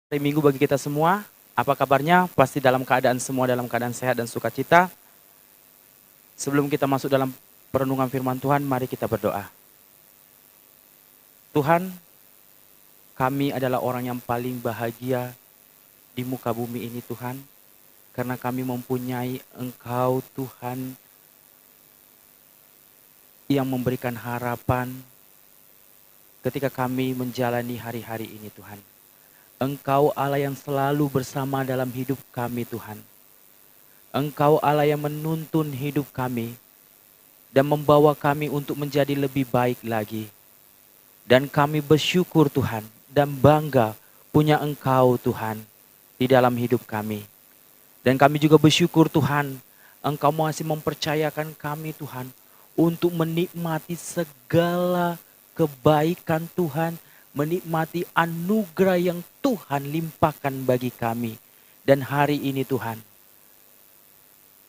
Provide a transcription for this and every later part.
Hari Minggu bagi kita semua. Apa kabarnya? Pasti dalam keadaan semua dalam keadaan sehat dan sukacita. Sebelum kita masuk dalam perenungan firman Tuhan, mari kita berdoa. Tuhan, kami adalah orang yang paling bahagia di muka bumi ini Tuhan. Karena kami mempunyai Engkau Tuhan yang memberikan harapan ketika kami menjalani hari-hari ini Tuhan. Engkau Allah yang selalu bersama dalam hidup kami Tuhan. Engkau Allah yang menuntun hidup kami dan membawa kami untuk menjadi lebih baik lagi. Dan kami bersyukur Tuhan dan bangga punya Engkau Tuhan di dalam hidup kami. Dan kami juga bersyukur Tuhan, Engkau masih mempercayakan kami Tuhan untuk menikmati segala kebaikan Tuhan, menikmati anugerah yang Tuhan limpahkan bagi kami. Dan hari ini Tuhan,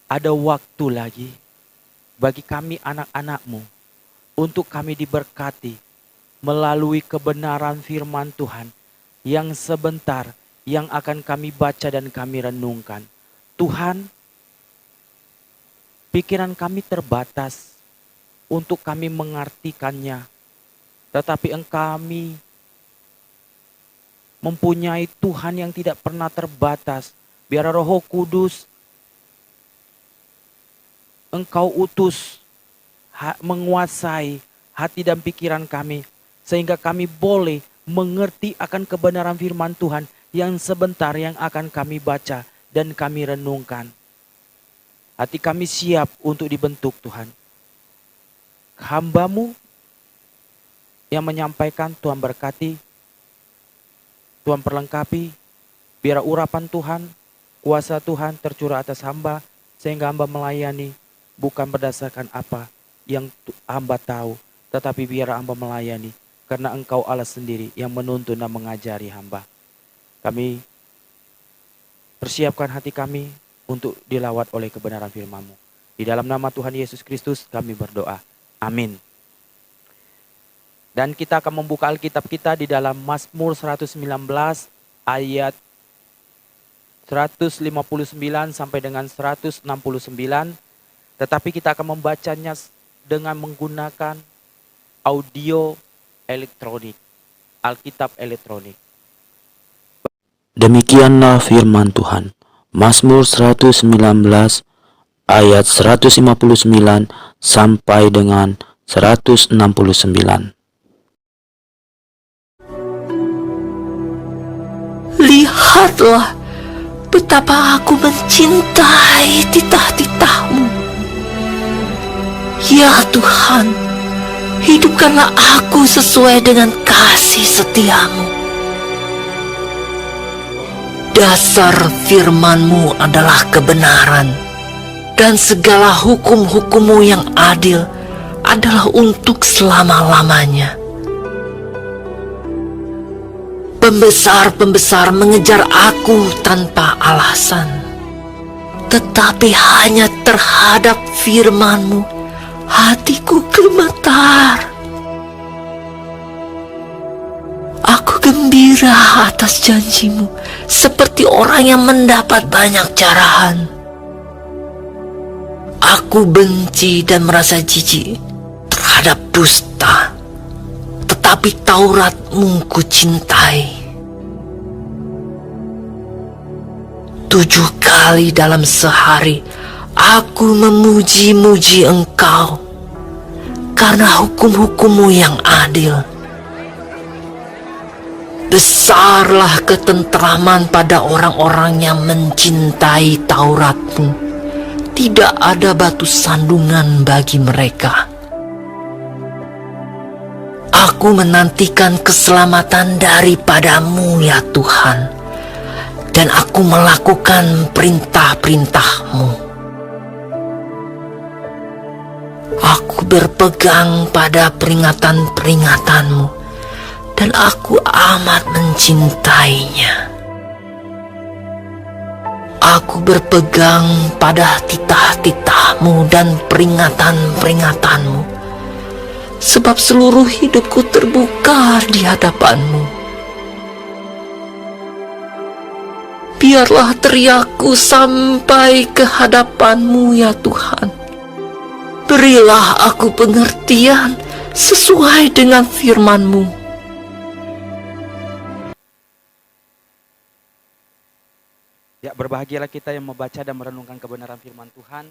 ada waktu lagi bagi kami anak-anak-Mu untuk kami diberkati melalui kebenaran firman Tuhan yang sebentar yang akan kami baca dan kami renungkan. Tuhan, pikiran kami terbatas untuk kami mengartikannya, tetapi kami mempunyai Tuhan yang tidak pernah terbatas. Biar Roh Kudus Engkau utus menguasai hati dan pikiran kami, sehingga kami boleh mengerti akan kebenaran firman Tuhan yang sebentar yang akan kami baca dan kami renungkan. Hati kami siap untuk dibentuk Tuhan. Hamba-Mu yang menyampaikan, Tuhan berkati, Tuhan perlengkapi, biar urapan Tuhan, kuasa Tuhan tercurah atas hamba, sehingga hamba melayani bukan berdasarkan apa yang hamba tahu, tetapi biar hamba melayani karena Engkau Allah sendiri yang menuntun dan mengajari hamba. Kami persiapkan hati kami untuk dilawat oleh kebenaran firman-Mu. Di dalam nama Tuhan Yesus Kristus kami berdoa. Amin. Dan kita akan membuka Alkitab kita di dalam Mazmur 119 ayat 159 sampai dengan 169. Tetapi kita akan membacanya dengan menggunakan audio elektronik, Alkitab elektronik. Demikianlah firman Tuhan. Mazmur 119 ayat 159 sampai dengan 169. Lihatlah betapa aku mencintai titah-titah-Mu. Ya Tuhan, hidupkanlah aku sesuai dengan kasih setia-Mu. Dasar firman-Mu adalah kebenaran, dan segala hukum-hukum-Mu yang adil adalah untuk selama-lamanya. Pembesar-pembesar mengejar aku tanpa alasan, tetapi hanya terhadap firman-Mu hatiku gemetar. Aku gembira atas janji-Mu seperti orang yang mendapat banyak carahan. Aku benci dan merasa jijik terhadap dusta, tetapi Taurat-Mu ku cintai. 7 kali dalam sehari aku memuji-muji Engkau karena hukum-hukum-Mu yang adil. Besarlah ketentraman pada orang-orang yang mencintai Taurat-Mu. Tidak ada batu sandungan bagi mereka. Aku menantikan keselamatan daripada-Mu ya Tuhan, dan aku melakukan perintah-perintah-Mu. Aku berpegang pada peringatan-peringatan-Mu, dan aku amat mencintainya. Aku berpegang pada titah-titah-Mu dan peringatan-peringatan-Mu, sebab seluruh hidupku terbuka di hadapan-Mu. biarlah teriakku sampai ke hadapan-Mu ya Tuhan. Berilah aku pengertian sesuai dengan firman-Mu. Ya, berbahagialah kita yang membaca dan merenungkan kebenaran firman Tuhan.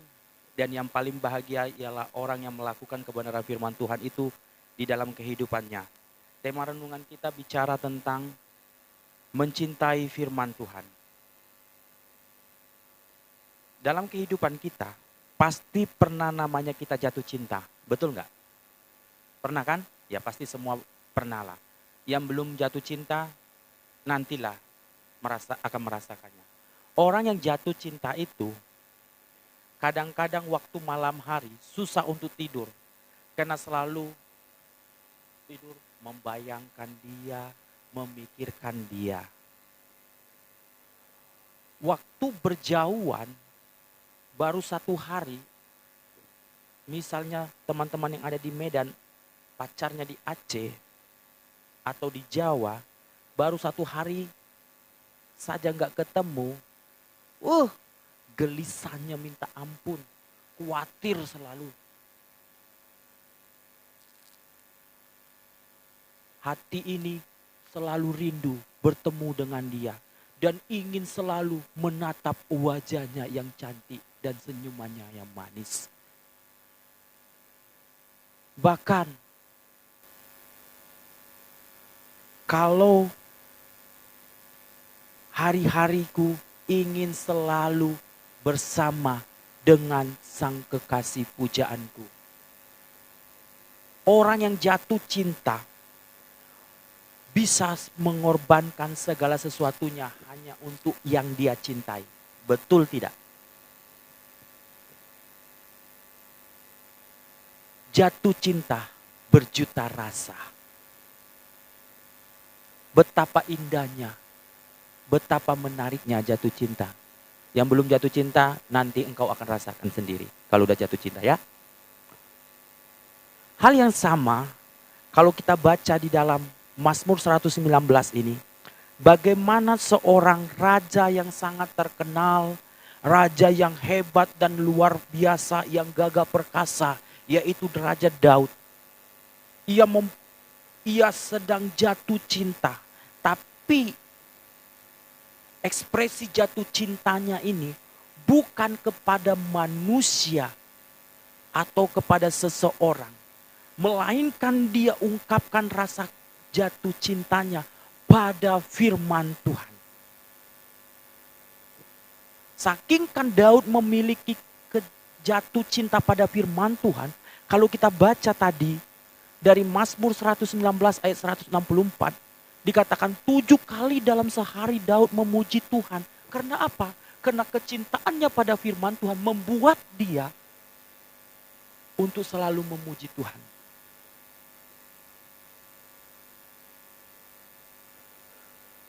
Dan yang paling bahagia ialah orang yang melakukan kebenaran firman Tuhan itu di dalam kehidupannya. Tema renungan kita bicara tentang mencintai firman Tuhan. Dalam kehidupan kita, pasti pernah namanya kita jatuh cinta. Betul nggak? Pernah kan? Ya pasti semua pernah lah. Yang belum jatuh cinta, nantilah akan merasakannya. Orang yang jatuh cinta itu, kadang-kadang waktu malam hari susah untuk tidur. Karena selalu tidur membayangkan dia, memikirkan dia. Waktu berjauhan, baru 1 hari, misalnya teman-teman yang ada di Medan, pacarnya di Aceh, atau di Jawa, baru 1 hari saja nggak ketemu, gelisahnya minta ampun, khawatir selalu. Hati ini selalu rindu bertemu dengan dia dan ingin selalu menatap wajahnya yang cantik dan senyumannya yang manis. Bahkan kalau hari-hariku ingin selalu bersama dengan sang kekasih pujaanku. Orang yang jatuh cinta bisa mengorbankan segala sesuatunya hanya untuk yang dia cintai. Betul tidak? Jatuh cinta berjuta rasa. Betapa indahnya, betapa menariknya jatuh cinta. Yang belum jatuh cinta, nanti engkau akan rasakan sendiri kalau udah jatuh cinta ya. Hal yang sama kalau kita baca di dalam Mazmur 119 ini, bagaimana seorang raja yang sangat terkenal, raja yang hebat dan luar biasa, yang gagah perkasa, yaitu Raja Daud. Ia sedang jatuh cinta, tapi ekspresi jatuh cintanya ini bukan kepada manusia atau kepada seseorang, melainkan dia ungkapkan rasa jatuh cintanya pada firman Tuhan. Saking kan Daud memiliki jatuh cinta pada firman Tuhan, kalau kita baca tadi dari Mazmur 119 ayat 164, dikatakan 7 kali dalam sehari Daud memuji Tuhan. Karena apa? Karena kecintaannya pada firman Tuhan membuat dia untuk selalu memuji Tuhan.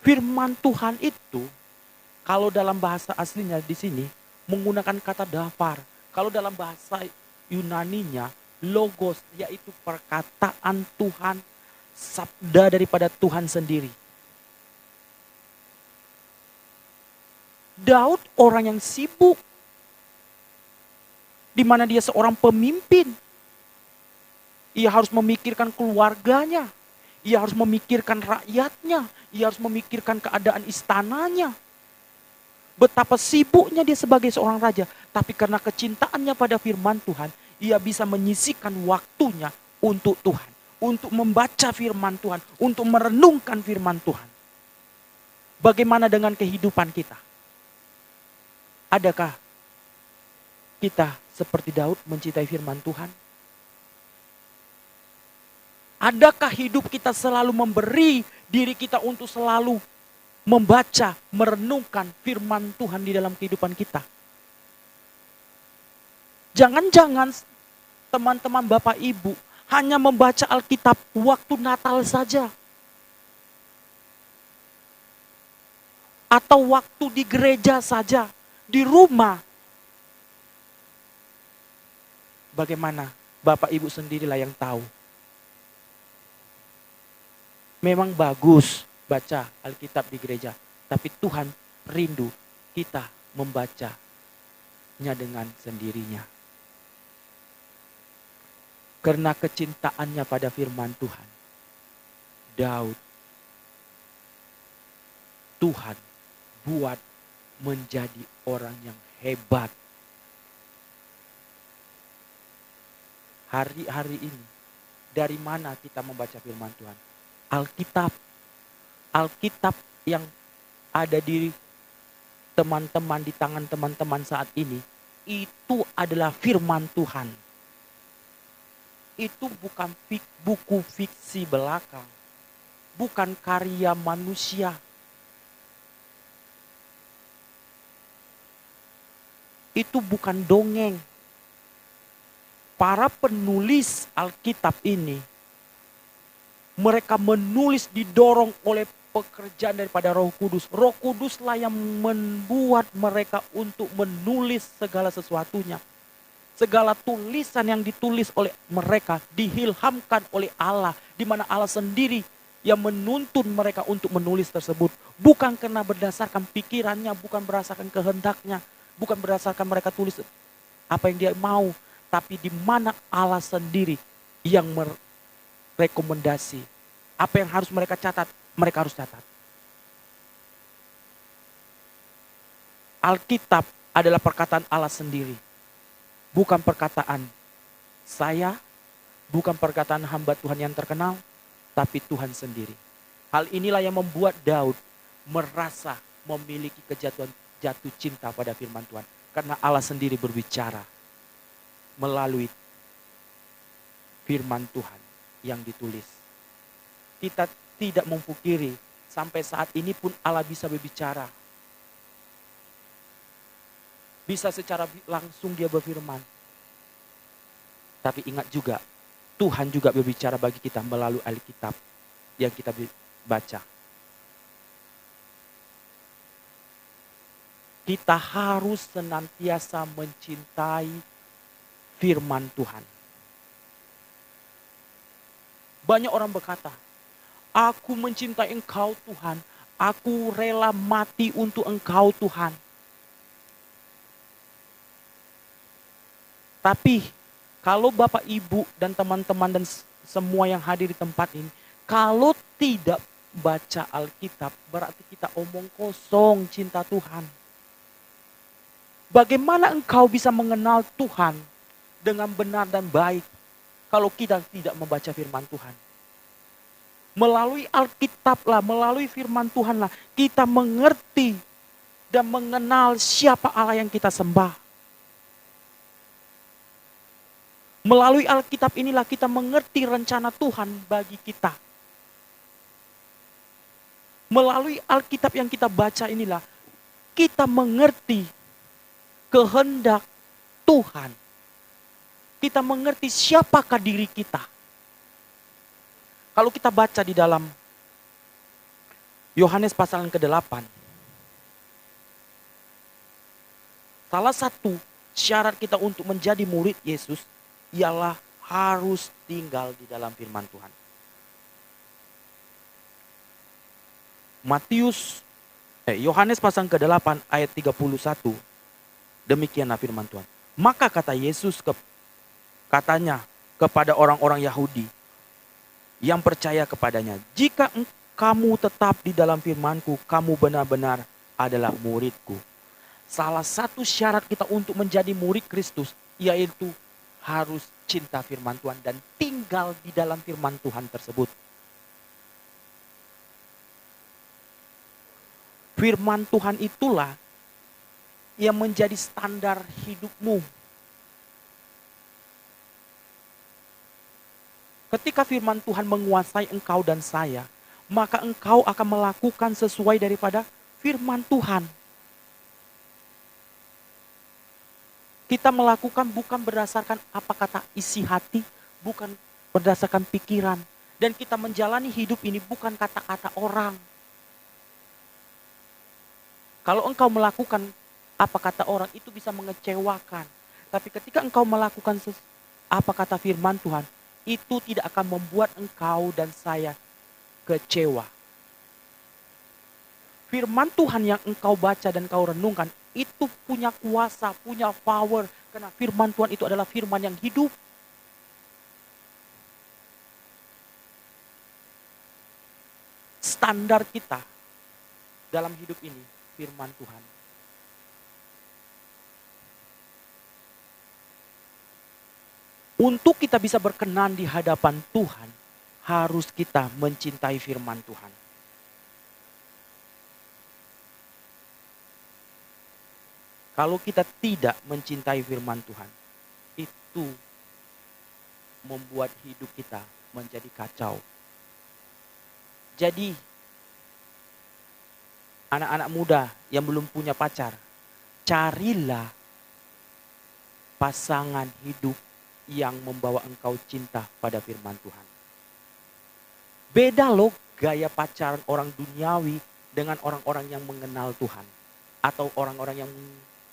Firman Tuhan itu, kalau dalam bahasa aslinya di sini menggunakan kata dafar. Kalau dalam bahasa Yunaninya logos, yaitu perkataan Tuhan, sabda daripada Tuhan sendiri. Daud orang yang sibuk, di mana dia seorang pemimpin. Ia harus memikirkan keluarganya, ia harus memikirkan rakyatnya, ia harus memikirkan keadaan istananya. Betapa sibuknya dia sebagai seorang raja. Tapi karena kecintaannya pada firman Tuhan, ia bisa menyisihkan waktunya untuk Tuhan. Untuk membaca firman Tuhan, untuk merenungkan firman Tuhan. Bagaimana dengan kehidupan kita? Adakah kita seperti Daud mencintai firman Tuhan? Adakah hidup kita selalu memberi diri kita untuk selalu membaca, merenungkan firman Tuhan di dalam kehidupan kita? Jangan-jangan teman-teman Bapak Ibu hanya membaca Alkitab waktu Natal saja. Atau waktu di gereja saja, di rumah. Bagaimana? Bapak Ibu sendirilah yang tahu. Memang bagus baca Alkitab di gereja, tapi Tuhan rindu kita membacanya dengan sendirinya. Karena kecintaannya pada firman Tuhan, Daud, Tuhan buat menjadi orang yang hebat. Hari-hari ini, dari mana kita membaca firman Tuhan? Alkitab. Alkitab yang ada di teman-teman, di tangan teman-teman saat ini, itu adalah firman Tuhan. Itu bukan buku fiksi belaka, bukan karya manusia. Itu bukan dongeng. Para penulis Alkitab ini, mereka menulis didorong oleh pekerjaan daripada Roh Kudus. Roh Kuduslah yang membuat mereka untuk menulis segala sesuatunya. Segala tulisan yang ditulis oleh mereka diilhamkan oleh Allah, di mana Allah sendiri yang menuntun mereka untuk menulis tersebut. Bukan karena berdasarkan pikirannya, bukan berdasarkan kehendaknya, bukan berdasarkan mereka tulis apa yang dia mau, tapi di mana Allah sendiri yang merekomendasi apa yang harus mereka catat, mereka harus catat. Alkitab adalah perkataan Allah sendiri, bukan perkataan saya, bukan perkataan hamba Tuhan yang terkenal, tapi Tuhan sendiri. Hal inilah yang membuat Daud merasa memiliki jatuh cinta pada firman Tuhan, karena Allah sendiri berbicara melalui firman Tuhan yang ditulis. Kita tidak memungkiri sampai saat ini pun Allah bisa berbicara. Bisa secara langsung dia berfirman. Tapi ingat juga, Tuhan juga berbicara bagi kita melalui Alkitab yang kita baca. Kita harus senantiasa mencintai firman Tuhan. Banyak orang berkata, aku mencintai Engkau Tuhan, aku rela mati untuk Engkau Tuhan. Tapi kalau Bapak Ibu dan teman-teman dan semua yang hadir di tempat ini, kalau tidak baca Alkitab, berarti kita omong kosong cinta Tuhan. Bagaimana engkau bisa mengenal Tuhan dengan benar dan baik kalau kita tidak membaca firman Tuhan? Melalui Alkitablah, melalui firman Tuhanlah kita mengerti dan mengenal siapa Allah yang kita sembah. Melalui Alkitab inilah kita mengerti rencana Tuhan bagi kita. Melalui Alkitab yang kita baca inilah kita mengerti kehendak Tuhan. Kita mengerti siapakah diri kita. Kalau kita baca di dalam Yohanes pasal yang ke-8. Salah satu syarat kita untuk menjadi murid Yesus ialah harus tinggal di dalam firman Tuhan. Yohanes pasal ke-8 ayat 31. Demikianlah firman Tuhan. Maka kata Yesus katanya kepada orang-orang Yahudi yang percaya kepadanya, jika kamu tetap di dalam firman-Ku, kamu benar-benar adalah murid-Ku. Salah satu syarat kita untuk menjadi murid Kristus yaitu harus cinta firman Tuhan dan tinggal di dalam firman Tuhan tersebut. Firman Tuhan itulah yang menjadi standar hidupmu. Ketika firman Tuhan menguasai engkau dan saya, maka engkau akan melakukan sesuai daripada firman Tuhan. Kita melakukan bukan berdasarkan apa kata isi hati, bukan berdasarkan pikiran. Dan kita menjalani hidup ini bukan kata-kata orang. Kalau engkau melakukan apa kata orang itu bisa mengecewakan. Tapi ketika engkau melakukan apa kata firman Tuhan, itu tidak akan membuat engkau dan saya kecewa. Firman Tuhan yang engkau baca dan kau renungkan itu punya kuasa, punya power. Karena firman Tuhan itu adalah firman yang hidup. Standar kita dalam hidup ini firman Tuhan. Untuk kita bisa berkenan di hadapan Tuhan, harus kita mencintai firman Tuhan. Kalau kita tidak mencintai firman Tuhan, itu membuat hidup kita menjadi kacau. Jadi, anak-anak muda yang belum punya pacar, carilah pasangan hidup yang membawa engkau cinta pada firman Tuhan. Beda loh gaya pacaran orang duniawi dengan orang-orang yang mengenal Tuhan. Atau orang-orang yang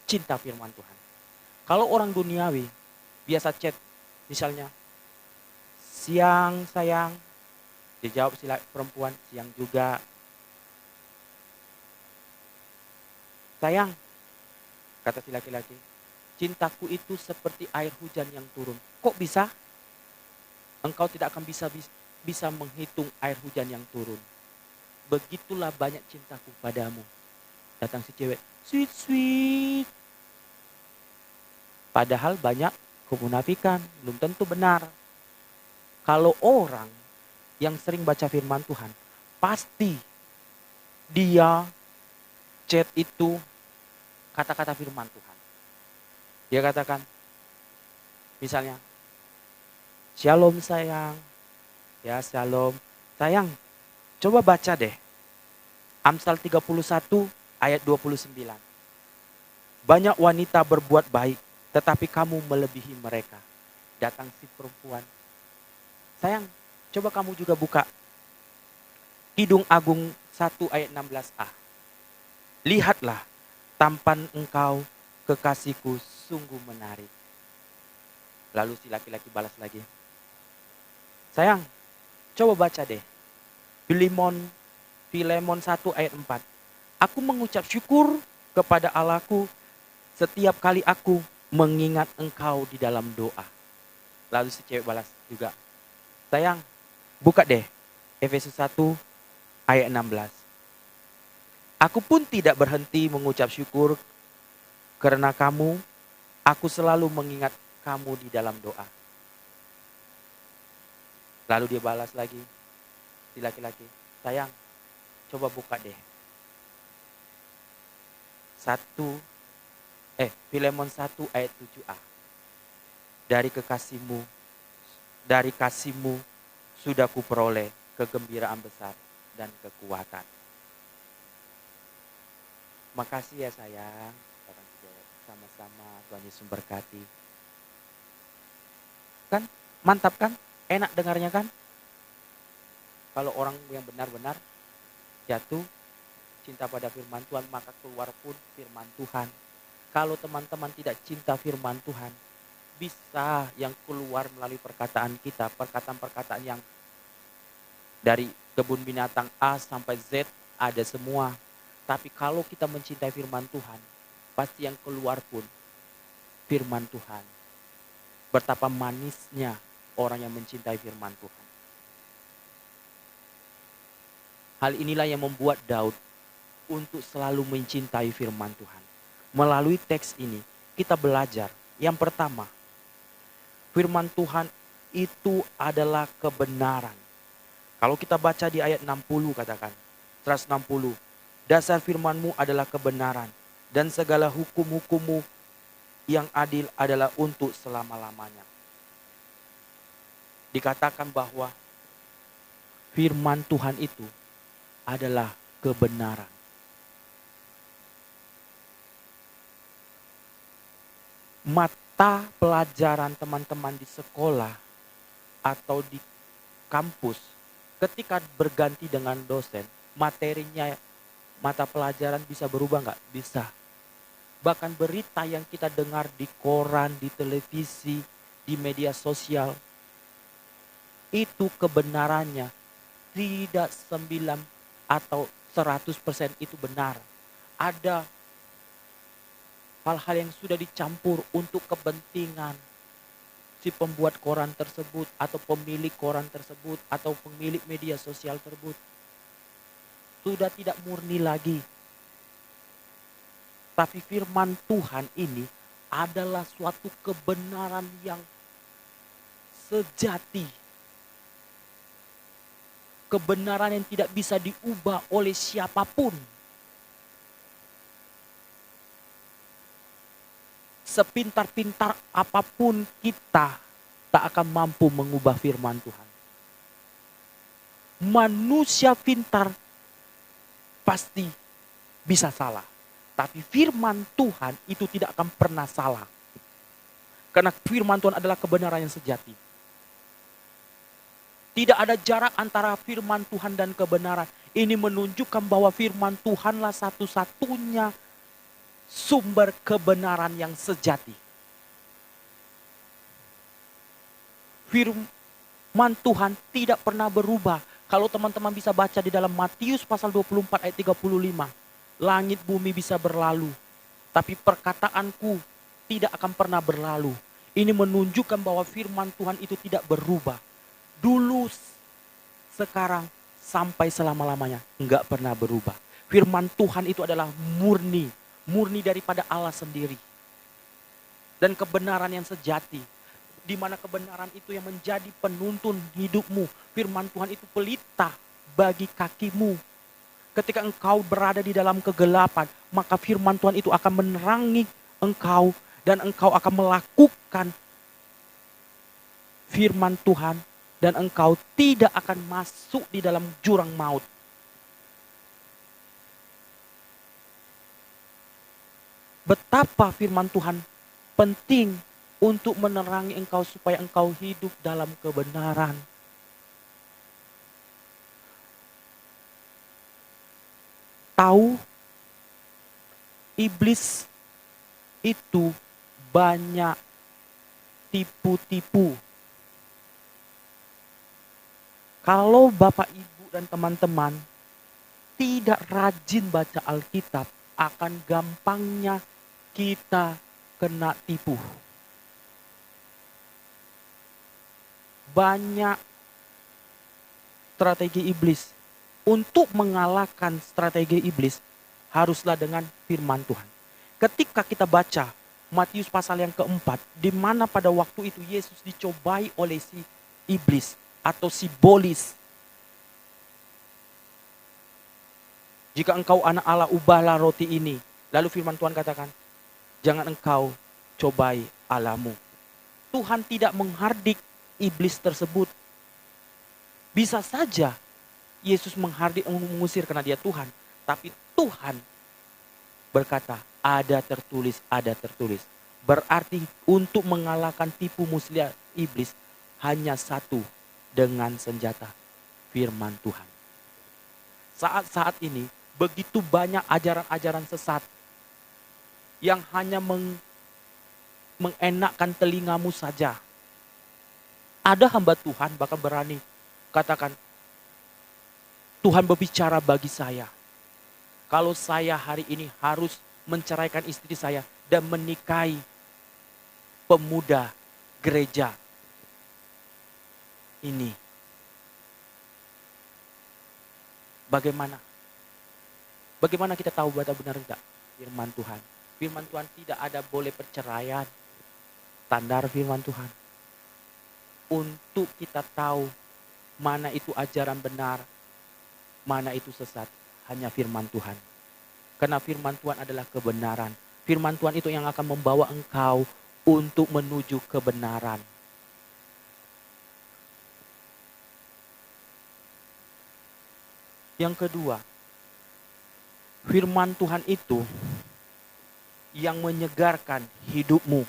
cinta firman Tuhan. Kalau orang duniawi biasa chat, misalnya, siang sayang, dijawab si perempuan, siang juga. Sayang, kata si laki-laki, cintaku itu seperti air hujan yang turun. Kok bisa? Engkau tidak akan bisa menghitung air hujan yang turun. Begitulah banyak cintaku padamu. Datang si cewek, sweet. Padahal banyak kemunafikan, belum tentu benar. Kalau orang yang sering baca firman Tuhan, pasti dia chat itu kata-kata firman Tuhan. Dia katakan, misalnya, shalom sayang, ya shalom, sayang, coba baca deh, Amsal 31 ayat 29. Banyak wanita berbuat baik, tetapi kamu melebihi mereka. Datang si perempuan, sayang, coba kamu juga buka Kidung Agung 1 ayat 16a. Lihatlah, tampan engkau, kekasihku, sungguh menarik. Lalu si laki-laki balas lagi, sayang, coba baca deh Filemon 1 ayat 4. Aku mengucap syukur kepada Allahku setiap kali aku mengingat engkau di dalam doa. Lalu si cewek balas juga, sayang, buka deh Efesus 1 ayat 16. Aku pun tidak berhenti mengucap syukur karena kamu, aku selalu mengingat kamu di dalam doa. Lalu dia balas lagi, si laki-laki, sayang, coba buka deh Filemon 1 ayat 7a. Dari kasihmu sudah kuperoleh kegembiraan besar dan kekuatan. Makasih ya sayang, sama-sama, Tuhan Yesus berkati. Kan mantap kan, enak dengarnya kan. Kalau orang yang benar-benar jatuh cinta pada firman Tuhan, maka keluar pun firman Tuhan. Kalau teman-teman tidak cinta firman Tuhan, bisa yang keluar melalui perkataan kita, perkataan-perkataan yang dari kebun binatang A sampai Z ada semua. Tapi kalau kita mencintai firman Tuhan, pasti yang keluar pun firman Tuhan. Betapa manisnya orang yang mencintai firman Tuhan. Hal inilah yang membuat Daud untuk selalu mencintai firman Tuhan. Melalui teks ini kita belajar, yang pertama, firman Tuhan itu adalah kebenaran. Kalau kita baca di ayat 60 katakan, 160, dasar firman-Mu adalah kebenaran dan segala hukum-hukum-Mu yang adil adalah untuk selama-lamanya. Dikatakan bahwa firman Tuhan itu adalah kebenaran. Mata pelajaran teman-teman di sekolah atau di kampus, ketika berganti dengan dosen, materinya, mata pelajaran bisa berubah nggak? Bisa. Bahkan berita yang kita dengar di koran, di televisi, di media sosial, itu kebenarannya tidak 9 atau 100% itu benar. Ada hal-hal yang sudah dicampur untuk kepentingan si pembuat koran tersebut atau pemilik koran tersebut atau pemilik media sosial tersebut. Sudah tidak murni lagi. Tapi firman Tuhan ini adalah suatu kebenaran yang sejati. Kebenaran yang tidak bisa diubah oleh siapapun. Sepintar-pintar apapun kita tak akan mampu mengubah firman Tuhan. Manusia pintar pasti bisa salah. Tapi firman Tuhan itu tidak akan pernah salah. Karena firman Tuhan adalah kebenaran yang sejati. Tidak ada jarak antara firman Tuhan dan kebenaran. Ini menunjukkan bahwa firman Tuhanlah satu-satunya sumber kebenaran yang sejati. Firman Tuhan tidak pernah berubah. Kalau teman-teman bisa baca di dalam Matius pasal 24 ayat 35. Langit bumi bisa berlalu, tapi perkataanku tidak akan pernah berlalu. Ini menunjukkan bahwa firman Tuhan itu tidak berubah. Dulu, sekarang, sampai selama-lamanya enggak pernah berubah. Firman Tuhan itu adalah murni daripada Allah sendiri. Dan kebenaran yang sejati. Di mana kebenaran itu yang menjadi penuntun hidupmu. Firman Tuhan itu pelita bagi kakimu. Ketika engkau berada di dalam kegelapan, maka firman Tuhan itu akan menerangi engkau. Dan engkau akan melakukan firman Tuhan. Dan engkau tidak akan masuk di dalam jurang maut. Betapa firman Tuhan penting untuk menerangi engkau supaya engkau hidup dalam kebenaran. Tahu, iblis itu banyak tipu-tipu. Kalau Bapak, Ibu, dan teman-teman tidak rajin baca Alkitab, akan gampangnya kita kena tipu. Banyak strategi iblis. Untuk mengalahkan strategi iblis, haruslah dengan firman Tuhan. Ketika kita baca Matius pasal yang keempat, di mana pada waktu itu Yesus dicobai oleh si iblis atau si bolis. Jika engkau anak Allah, ubahlah roti ini. Lalu firman Tuhan katakan, jangan engkau cobai Allahmu. Tuhan tidak menghardik iblis tersebut. Bisa saja Yesus menghardik, mengusir karena dia Tuhan. Tapi Tuhan berkata, ada tertulis, ada tertulis. Berarti untuk mengalahkan tipu muslihat iblis, hanya satu, dengan senjata firman Tuhan. Saat-saat ini, begitu banyak ajaran-ajaran sesat yang hanya mengenakkan telingamu saja. Ada hamba Tuhan bahkan berani katakan, Tuhan berbicara bagi saya. Kalau saya hari ini harus menceraikan istri saya dan menikahi pemuda gereja ini. Bagaimana? Bagaimana kita tahu benar tidak? Firman Tuhan. Firman Tuhan tidak ada boleh perceraian. Standar firman Tuhan. Untuk kita tahu mana itu ajaran benar, mana itu sesat, hanya firman Tuhan. Karena firman Tuhan adalah kebenaran. Firman Tuhan itu yang akan membawa engkau untuk menuju kebenaran. Yang kedua, firman Tuhan itu yang menyegarkan hidupmu.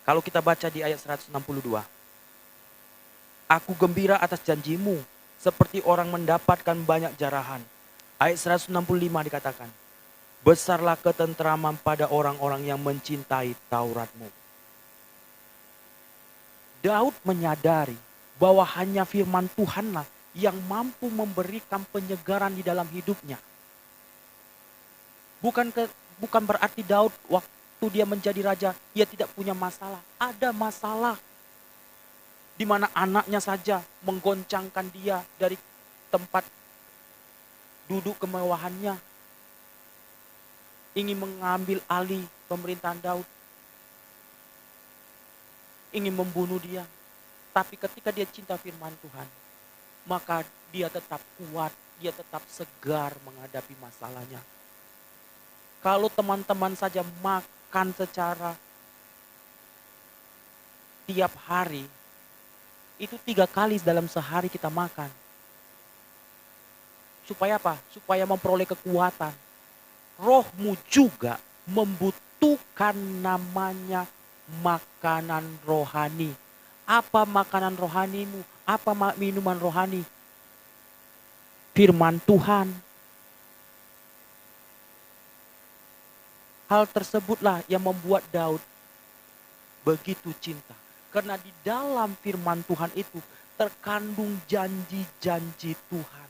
Kalau kita baca di ayat 162. Aku gembira atas janjimu, seperti orang mendapatkan banyak jarahan. Ayat 165 dikatakan, besarlah ketentraman pada orang-orang yang mencintai Tauratmu. Daud menyadari bahwa hanya firman Tuhanlah yang mampu memberikan penyegaran di dalam hidupnya. Bukan berarti Daud waktu dia menjadi raja, dia tidak punya masalah. Ada masalah di mana anaknya saja menggoncangkan dia dari tempat duduk kemewahannya, ingin mengambil alih pemerintahan Daud, ingin membunuh dia. Tapi ketika dia cinta firman Tuhan, maka dia tetap kuat, dia tetap segar menghadapi masalahnya. Kalau teman-teman saja makan secara tiap hari, itu 3 kali dalam sehari kita makan. Supaya apa? Supaya memperoleh kekuatan. Rohmu juga membutuhkan namanya makanan rohani. Apa makanan rohanimu? Apa minuman rohani? Firman Tuhan. Hal tersebutlah yang membuat Daud begitu cinta. Karena di dalam firman Tuhan itu terkandung janji-janji Tuhan.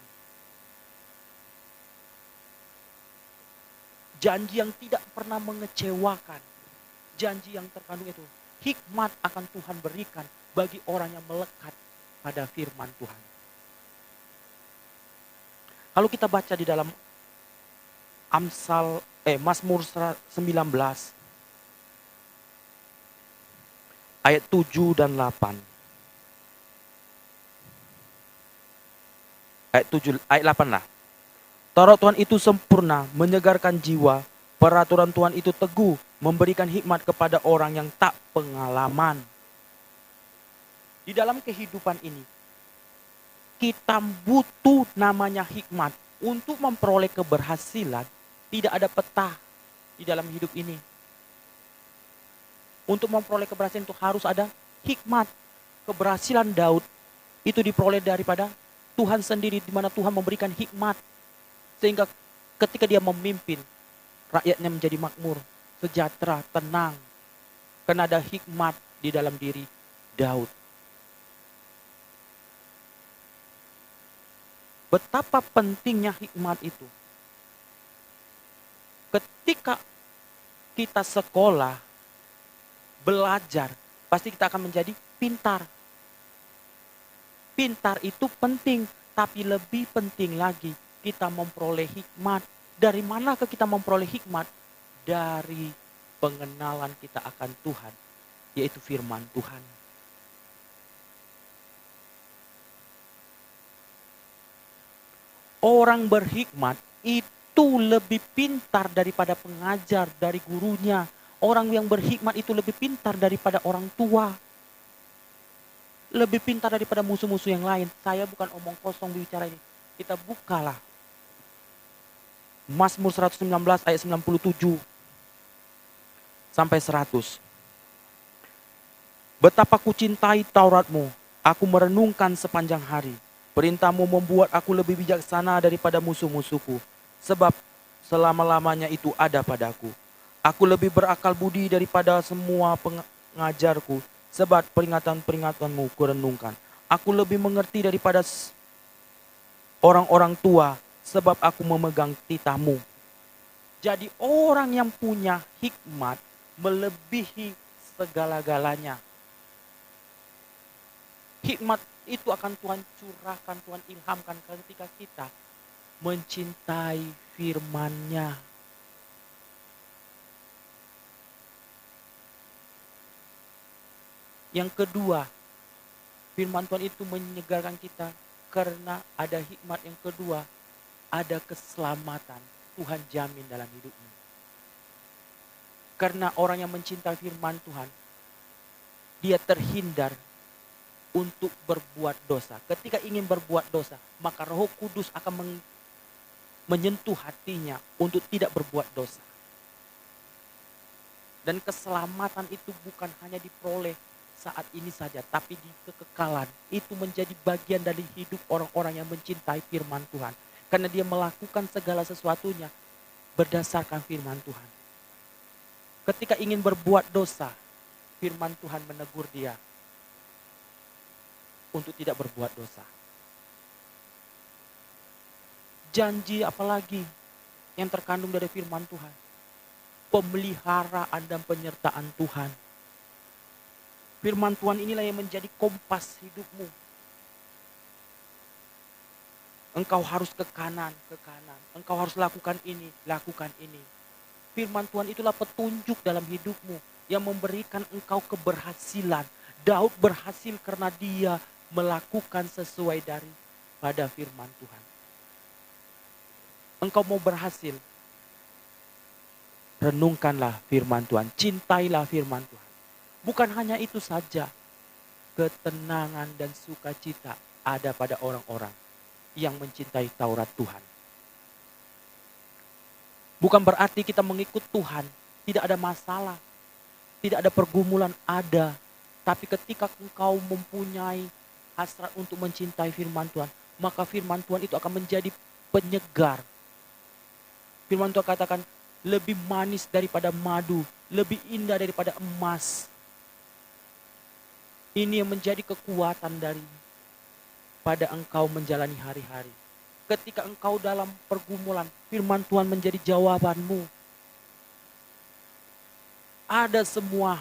Janji yang tidak pernah mengecewakan. Janji yang terkandung itu. Hikmat akan Tuhan berikan bagi orang yang melekat pada firman Tuhan. Kalau kita baca di dalam Mazmur 19 ayat 7 dan 8. Ayat 8 lah. Taurat Tuhan itu sempurna, menyegarkan jiwa. Peraturan Tuhan itu teguh, memberikan hikmat kepada orang yang tak pengalaman. Di dalam kehidupan ini, kita butuh namanya hikmat. Untuk memperoleh keberhasilan, tidak ada peta di dalam hidup ini. Untuk memperoleh keberhasilan itu harus ada hikmat. Keberhasilan Daud itu diperoleh daripada Tuhan sendiri, di mana Tuhan memberikan hikmat. Sehingga ketika dia memimpin, rakyatnya menjadi makmur, sejahtera, tenang. Karena ada hikmat di dalam diri Daud. Betapa pentingnya hikmat itu. Ketika kita sekolah, belajar, pasti kita akan menjadi pintar. Pintar itu penting, tapi lebih penting lagi kita memperoleh hikmat. Dari manakah kita memperoleh hikmat? Dari pengenalan kita akan Tuhan, yaitu firman Tuhan. Orang berhikmat itu lebih pintar daripada pengajar, dari gurunya. Orang yang berhikmat itu lebih pintar daripada orang tua. Lebih pintar daripada musuh-musuh yang lain. Saya bukan omong kosong bicara ini. Kita bukalah Mazmur 119 ayat 97 sampai 100. Betapa ku cintai Tauratmu, aku merenungkan sepanjang hari. Perintahmu membuat aku lebih bijaksana daripada musuh-musuhku, sebab selama-lamanya itu ada padaku. Aku lebih berakal budi daripada semua pengajarku, sebab peringatan-peringatanmu kurenungkan. Aku lebih mengerti daripada orang-orang tua, sebab aku memegang titahmu. Jadi orang yang punya hikmat melebihi segala-galanya. Hikmat itu akan Tuhan curahkan, Tuhan ilhamkan ketika kita mencintai firman-Nya. Yang kedua, firman Tuhan itu menyegarkan kita karena ada hikmat. Yang kedua, ada keselamatan. Tuhan jamin dalam hidupmu. Karena orang yang mencintai firman Tuhan, dia terhindar untuk berbuat dosa. Ketika ingin berbuat dosa, maka Roh Kudus akan menyentuh hatinya untuk tidak berbuat dosa. Dan keselamatan itu bukan hanya diperoleh saat ini saja, tapi di kekekalan. Itu menjadi bagian dari hidup orang-orang yang mencintai firman Tuhan. Karena dia melakukan segala sesuatunya berdasarkan firman Tuhan. Ketika ingin berbuat dosa, firman Tuhan menegur dia untuk tidak berbuat dosa. Janji apalagi yang terkandung dari firman Tuhan. Pemeliharaan dan penyertaan Tuhan. Firman Tuhan inilah yang menjadi kompas hidupmu. Engkau harus ke kanan. Engkau harus lakukan ini. Firman Tuhan itulah petunjuk dalam hidupmu yang memberikan engkau keberhasilan. Daud berhasil karena dia melakukan sesuai daripada firman Tuhan. Engkau mau berhasil, renungkanlah firman Tuhan, cintailah firman Tuhan. Bukan hanya itu saja, ketenangan dan sukacita ada pada orang-orang yang mencintai Taurat Tuhan. Bukan berarti kita mengikut Tuhan tidak ada masalah, tidak ada pergumulan, ada. Tapi ketika engkau mempunyai hasrat untuk mencintai firman Tuhan, maka firman Tuhan itu akan menjadi penyegar. Firman Tuhan katakan, lebih manis daripada madu, lebih indah daripada emas. Ini yang menjadi kekuatan daripada engkau menjalani hari-hari. Ketika engkau dalam pergumulan, firman Tuhan menjadi jawabanmu. Ada semua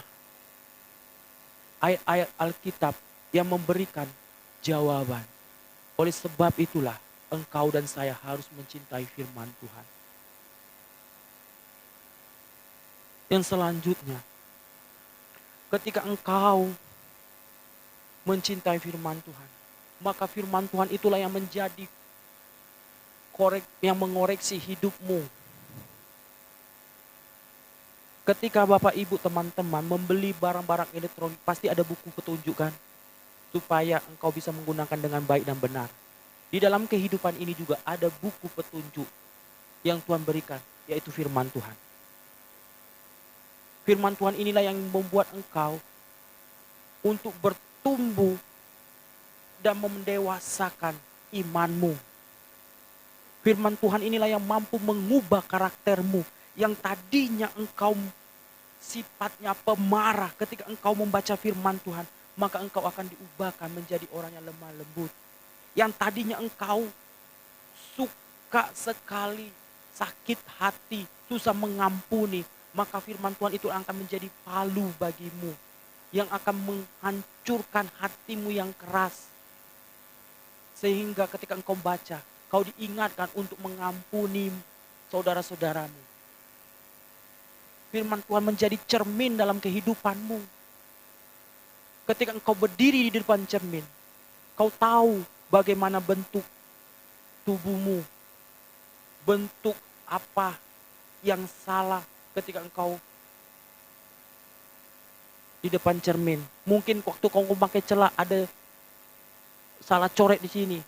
ayat-ayat Alkitab yang memberikan jawaban. Oleh sebab itulah engkau dan saya harus mencintai firman Tuhan. Yang selanjutnya, ketika engkau mencintai firman Tuhan, maka firman Tuhan itulah yang menjadi yang mengoreksi hidupmu. Ketika Bapak Ibu teman-teman membeli barang-barang elektronik, pasti ada buku petunjuk kan? Supaya engkau bisa menggunakan dengan baik dan benar. Di dalam kehidupan ini juga ada buku petunjuk yang Tuhan berikan, yaitu firman Tuhan. Firman Tuhan inilah yang membuat engkau untuk bertumbuh dan mendewasakan imanmu. Firman Tuhan inilah yang mampu mengubah karaktermu. Yang tadinya engkau sifatnya pemarah, ketika engkau membaca firman Tuhan, maka engkau akan diubahkan menjadi orang yang lemah lembut. Yang tadinya engkau suka sekali, sakit hati, susah mengampuni, maka firman Tuhan itu akan menjadi palu bagimu, yang akan menghancurkan hatimu yang keras. Sehingga ketika engkau baca, kau diingatkan untuk mengampuni saudara-saudaramu. Firman Tuhan menjadi cermin dalam kehidupanmu. Ketika engkau berdiri di depan cermin, kau tahu bagaimana bentuk tubuhmu, bentuk apa yang salah ketika engkau di depan cermin. Mungkin waktu kau memakai celak ada salah coret di sini.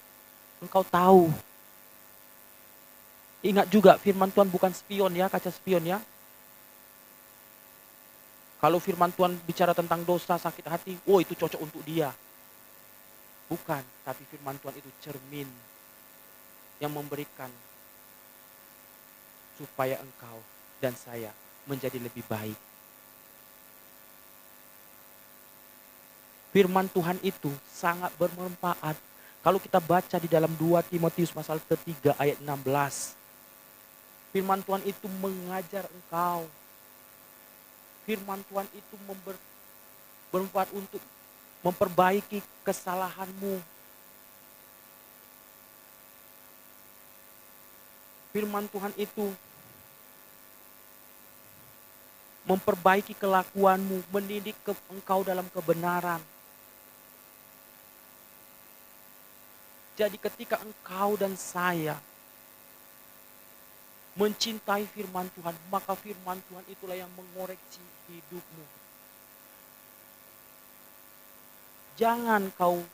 Engkau tahu. Ingat juga firman Tuhan bukan spion ya, kaca spion ya. Kalau firman Tuhan bicara tentang dosa, sakit hati, oh itu cocok untuk dia. Bukan, tapi firman Tuhan itu cermin yang memberikan supaya engkau dan saya menjadi lebih baik. Firman Tuhan itu sangat bermanfaat. Kalau kita baca di dalam 2 Timotius pasal ketiga ayat 16. Firman Tuhan itu mengajar engkau. Firman Tuhan itu bermanfaat untuk memperbaiki kesalahanmu. Firman Tuhan itu memperbaiki kelakuanmu, mendidik engkau dalam kebenaran. Jadi ketika engkau dan saya mencintai firman Tuhan, maka firman Tuhan itulah yang mengoreksi hidupmu. Jangan kau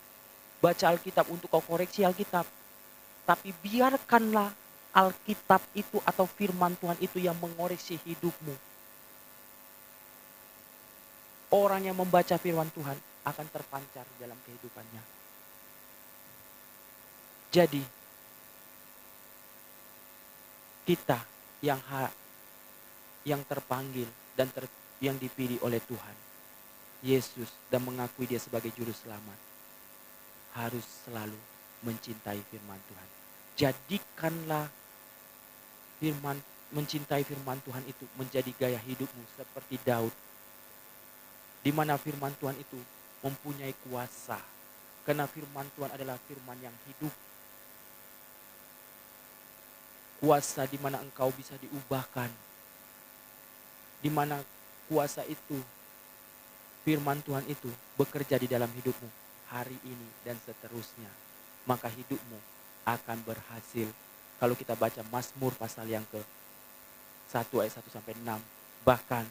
baca Alkitab untuk kau koreksi Alkitab, tapi biarkanlah Alkitab itu atau firman Tuhan itu yang mengoreksi hidupmu. Orang yang membaca firman Tuhan akan terpancar dalam kehidupannya. Jadi, kita yang terpanggil dan yang dipilih oleh Tuhan Yesus dan mengakui dia sebagai juru selamat, harus selalu mencintai firman Tuhan. Jadikanlah mencintai firman Tuhan itu menjadi gaya hidupmu seperti Daud, di mana firman Tuhan itu mempunyai kuasa, karena firman Tuhan adalah firman yang hidup. Kuasa di mana engkau bisa diubahkan, di mana kuasa itu, firman Tuhan itu bekerja di dalam hidupmu hari ini dan seterusnya, maka hidupmu akan berhasil. Kalau kita baca Mazmur pasal yang ke-1 ayat 1 sampai 6, bahkan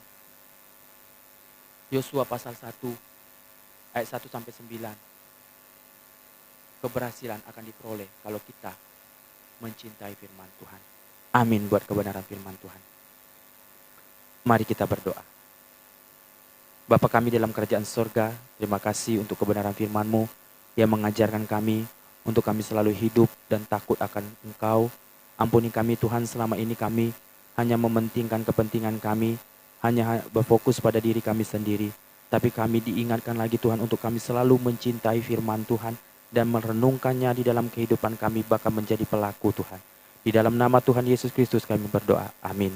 Yosua pasal 1 ayat 1 sampai 9, keberhasilan akan diperoleh kalau kita mencintai firman Tuhan. Amin buat kebenaran firman Tuhan. Mari kita berdoa. Bapa kami dalam kerajaan surga, terima kasih untuk kebenaran firman-Mu yang mengajarkan kami untuk kami selalu hidup dan takut akan Engkau. Ampuni kami Tuhan, selama ini kami hanya mementingkan kepentingan kami, hanya berfokus pada diri kami sendiri. Tapi kami diingatkan lagi Tuhan untuk kami selalu mencintai firman Tuhan dan merenungkannya di dalam kehidupan kami, bahkan menjadi pelaku Tuhan. Di dalam nama Tuhan Yesus Kristus kami berdoa. Amin.